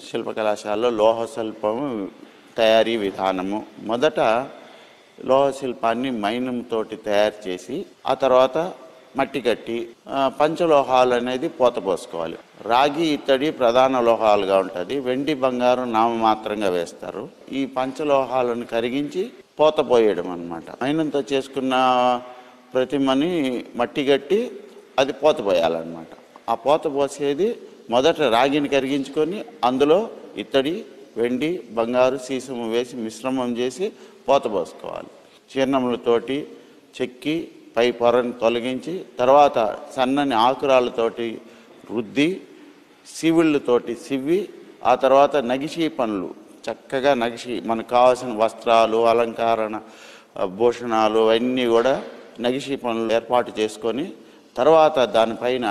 శిల్ప కళాశాలలో లోహ శిల్పం తయారీ విధానము. మొదట లోహ శిల్పాన్ని మైనంతోటి తయారు చేసి ఆ తర్వాత మట్టి కట్టి పంచలోహాలు అనేది పోత పోసుకోవాలి. రాగి ఇత్తడి ప్రధాన లోహాలుగా ఉంటుంది. వెండి బంగారం నామమాత్రంగా వేస్తారు. ఈ పంచలోహాలను కరిగించి పోత పోయడం అన్నమాట. మైనంతో చేసుకున్న ప్రతిమని మట్టి కట్టి అది పోత పోయాలన్నమాట. ఆ పోత పోసేది మొదట రాగిని కరిగించుకొని అందులో ఇత్తడి, వెండి, బంగారు, సీసము వేసి మిశ్రమం చేసి పోత పోసుకోవాలి. చీర్ణములతోటి చెక్కి పై పొరను తొలగించి తర్వాత సన్నని ఆకురాలతోటి రుద్ది సివిళ్ళతోటి సివ్వి ఆ తర్వాత నగిషి పనులు చక్కగా నగిషి మనకు కావాల్సిన వస్త్రాలు, అలంకరణ భూషణాలు అన్నీ కూడా నగిషి పనులు ఏర్పాటు చేసుకొని తర్వాత దానిపైన